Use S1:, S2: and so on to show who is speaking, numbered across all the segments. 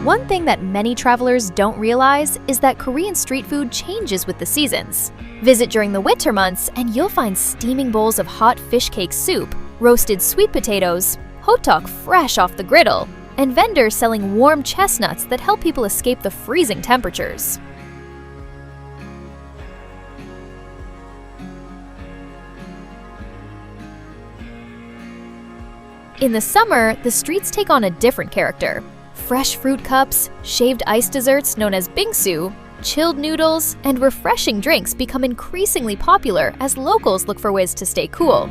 S1: One thing that many travelers don't realize is that Korean street food changes with the seasons. Visit during the winter months and you'll find steaming bowls of hot fish cake soup, roasted sweet potatoes, Hotteok fresh off the griddle, and vendors selling warm chestnuts that help people escape the freezing temperatures. In the summer, the streets take on a different character. Fresh fruit cups, shaved ice desserts known as bingsu, chilled noodles, and refreshing drinks become increasingly popular as locals look for ways to stay cool.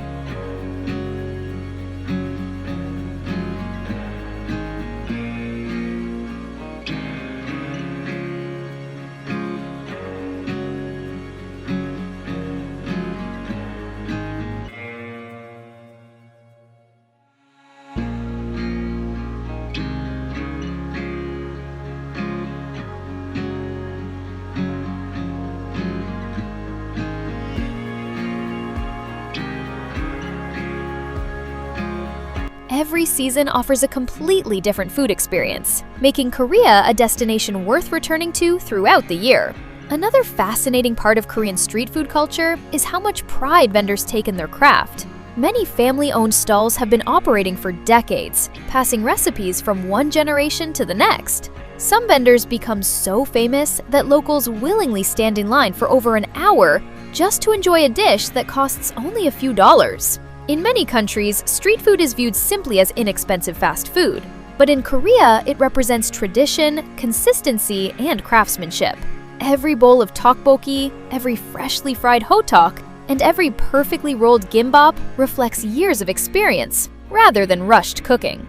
S1: Every season offers a completely different food experience, making Korea a destination worth returning to throughout the year. Another fascinating part of Korean street food culture is how much pride vendors take in their craft. Many family-owned stalls have been operating for decades, passing recipes from one generation to the next. Some vendors become so famous that locals willingly stand in line for over an hour just to enjoy a dish that costs only a few dollars. In many countries, street food is viewed simply as inexpensive fast food, but in Korea, it represents tradition, consistency, and craftsmanship. Every bowl of tteokbokki, every freshly fried hotteok, and every perfectly rolled gimbap reflects years of experience rather than rushed cooking.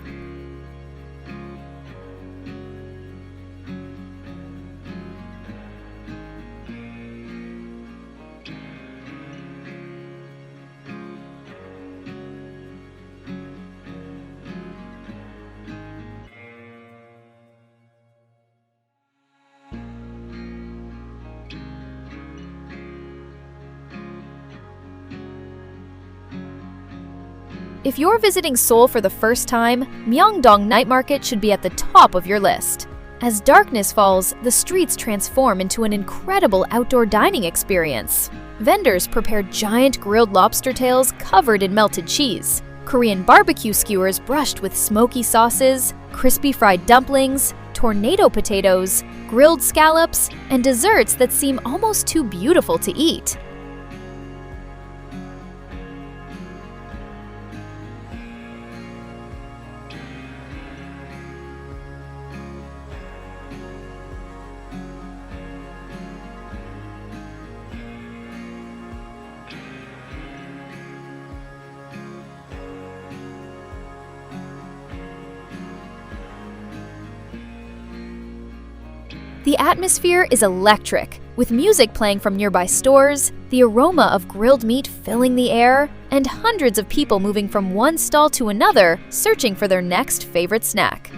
S1: If you're visiting Seoul for the first time, Myeongdong Night Market should be at the top of your list. As darkness falls, the streets transform into an incredible outdoor dining experience. Vendors prepare giant grilled lobster tails covered in melted cheese, Korean barbecue skewers brushed with smoky sauces, crispy fried dumplings, tornado potatoes, grilled scallops, and desserts that seem almost too beautiful to eat. The atmosphere is electric, with music playing from nearby stores, the aroma of grilled meat filling the air, and hundreds of people moving from one stall to another, searching for their next favorite snack.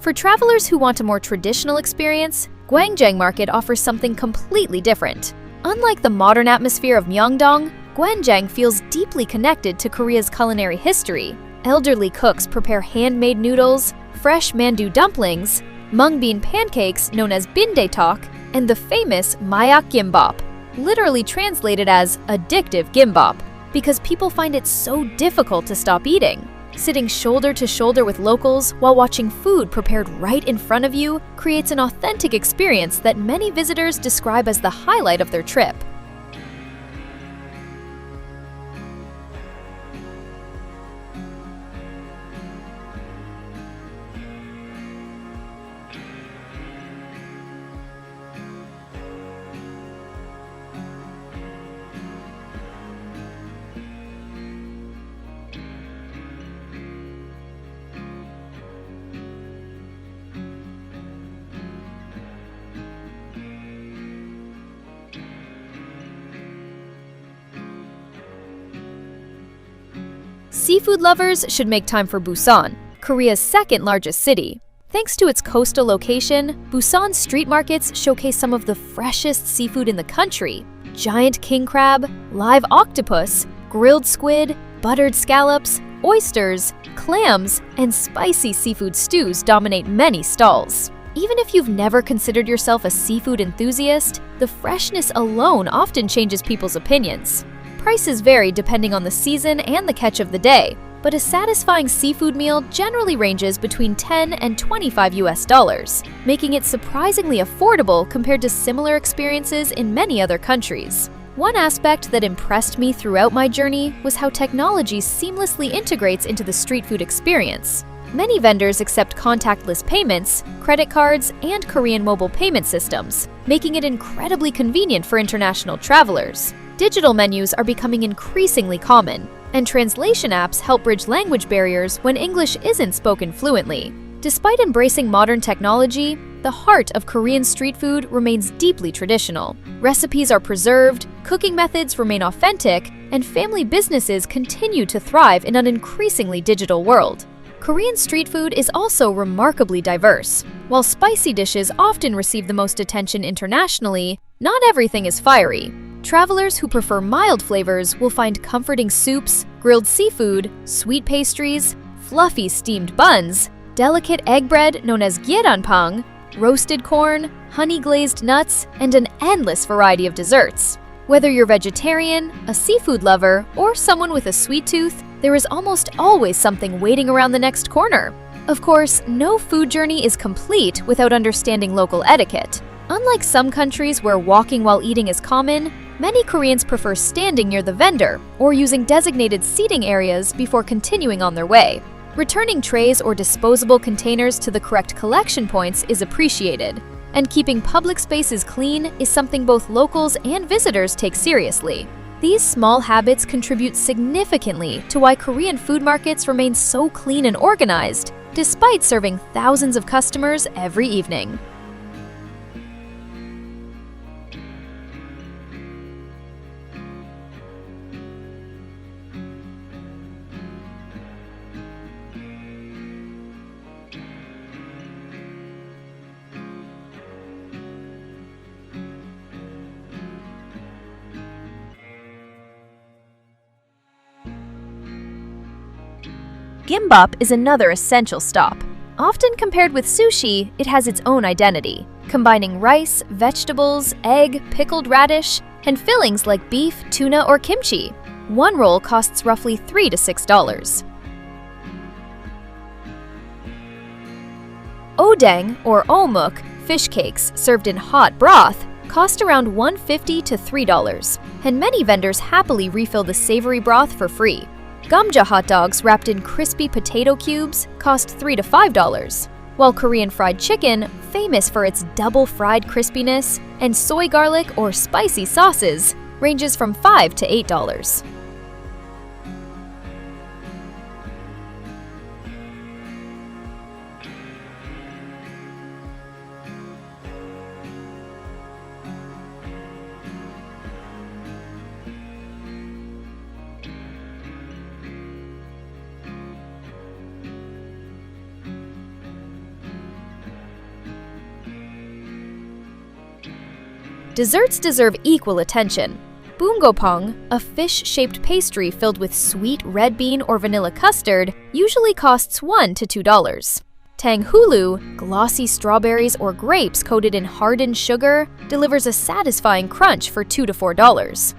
S1: For travelers who want a more traditional experience, Gwangjang Market offers something completely different. Unlike the modern atmosphere of Myeongdong, Gwangjang feels deeply connected to Korea's culinary history. Elderly cooks prepare handmade noodles, fresh mandu dumplings, mung bean pancakes known as bindaetok, and the famous mayak gimbap, literally translated as addictive gimbap, because people find it so difficult to stop eating. Sitting shoulder to shoulder with locals while watching food prepared right in front of you creates an authentic experience that many visitors describe as the highlight of their trip. Seafood lovers should make time for Busan, Korea's second largest city. Thanks to its coastal location, Busan's street markets showcase some of the freshest seafood in the country. Giant king crab, live octopus, grilled squid, buttered scallops, oysters, clams, and spicy seafood stews dominate many stalls. Even if you've never considered yourself a seafood enthusiast, the freshness alone often changes people's opinions. Prices vary depending on the season and the catch of the day, but a satisfying seafood meal generally ranges between $10 and $25, making it surprisingly affordable compared to similar experiences in many other countries. One aspect that impressed me throughout my journey was how technology seamlessly integrates into the street food experience. Many vendors accept contactless payments, credit cards, and Korean mobile payment systems, making it incredibly convenient for international travelers. Digital menus are becoming increasingly common, and translation apps help bridge language barriers when English isn't spoken fluently. Despite embracing modern technology, the heart of Korean street food remains deeply traditional. Recipes are preserved, cooking methods remain authentic, and family businesses continue to thrive in an increasingly digital world. Korean street food is also remarkably diverse. While spicy dishes often receive the most attention internationally, not everything is fiery. Travelers who prefer mild flavors will find comforting soups, grilled seafood, sweet pastries, fluffy steamed buns, delicate egg bread known as Gwangjang, roasted corn, honey-glazed nuts, and an endless variety of desserts. Whether you're vegetarian, a seafood lover, or someone with a sweet tooth, there is almost always something waiting around the next corner. Of course, no food journey is complete without understanding local etiquette. Unlike some countries where walking while eating is common, many Koreans prefer standing near the vendor or using designated seating areas before continuing on their way. Returning trays or disposable containers to the correct collection points is appreciated, and keeping public spaces clean is something both locals and visitors take seriously. These small habits contribute significantly to why Korean food markets remain so clean and organized, despite serving thousands of customers every evening. Gimbap is another essential stop. Often compared with sushi, it has its own identity, combining rice, vegetables, egg, pickled radish, and fillings like beef, tuna, or kimchi. One roll costs roughly $3 to $6. Odeng, or omuk, fish cakes served in hot broth, cost around $1.50 to $3, and many vendors happily refill the savory broth for free. Gamja hot dogs wrapped in crispy potato cubes cost $3 to $5, while Korean fried chicken, famous for its double-fried crispiness, and soy garlic or spicy sauces, ranges from $5 to $8. Desserts deserve equal attention. Bungeoppang, a fish-shaped pastry filled with sweet red bean or vanilla custard, usually costs $1 to $2. Tanghulu, glossy strawberries or grapes coated in hardened sugar, delivers a satisfying crunch for $2 to $4.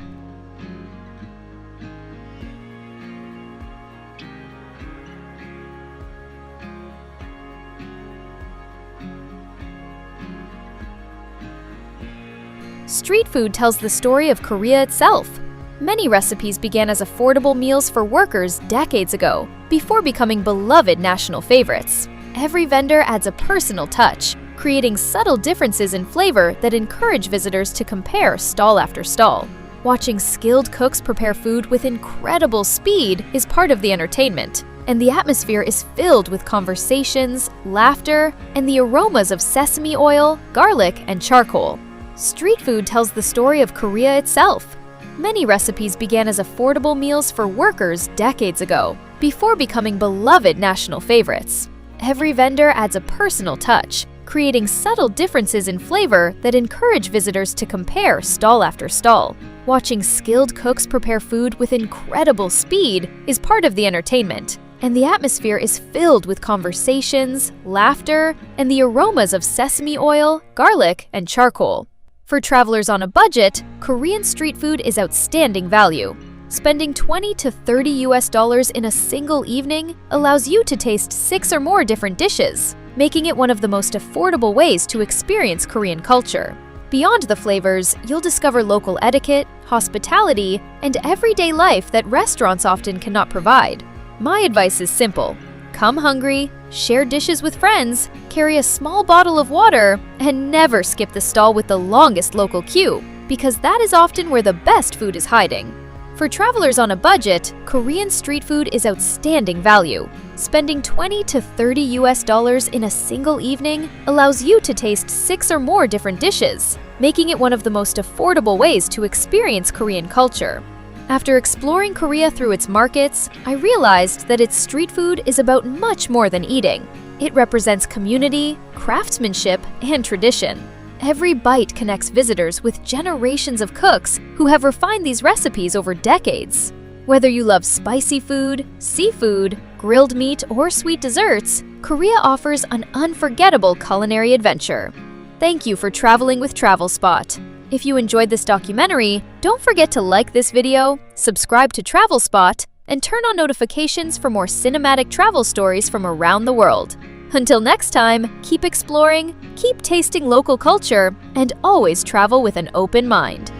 S1: Street food tells the story of Korea itself. Many recipes began as affordable meals for workers decades ago, before becoming beloved national favorites. Every vendor adds a personal touch, creating subtle differences in flavor that encourage visitors to compare stall after stall. Watching skilled cooks prepare food with incredible speed is part of the entertainment, and the atmosphere is filled with conversations, laughter, and the aromas of sesame oil, garlic, and charcoal. Street food tells the story of Korea itself. Many recipes began as affordable meals for workers decades ago, before becoming beloved national favorites. Every vendor adds a personal touch, creating subtle differences in flavor that encourage visitors to compare stall after stall. Watching skilled cooks prepare food with incredible speed is part of the entertainment, and the atmosphere is filled with conversations, laughter, and the aromas of sesame oil, garlic, and charcoal. For travelers on a budget, Korean street food is outstanding value. Spending $20 to $30 in a single evening allows you to taste 6 or more different dishes, making it one of the most affordable ways to experience Korean culture. Beyond the flavors, you'll discover local etiquette, hospitality, and everyday life that restaurants often cannot provide. My advice is simple. Come hungry, share dishes with friends, carry a small bottle of water, and never skip the stall with the longest local queue, because that is often where the best food is hiding. For travelers on a budget, Korean street food is outstanding value. Spending $20 to $30 in a single evening allows you to taste 6 or more different dishes, making it one of the most affordable ways to experience Korean culture. After exploring Korea through its markets, I realized that its street food is about much more than eating. It represents community, craftsmanship, and tradition. Every bite connects visitors with generations of cooks who have refined these recipes over decades. Whether you love spicy food, seafood, grilled meat, or sweet desserts, Korea offers an unforgettable culinary adventure. Thank you for traveling with TravelSpot. If you enjoyed this documentary, don't forget to like this video, subscribe to TravelSpot, and turn on notifications for more cinematic travel stories from around the world. Until next time, keep exploring, keep tasting local culture, and always travel with an open mind.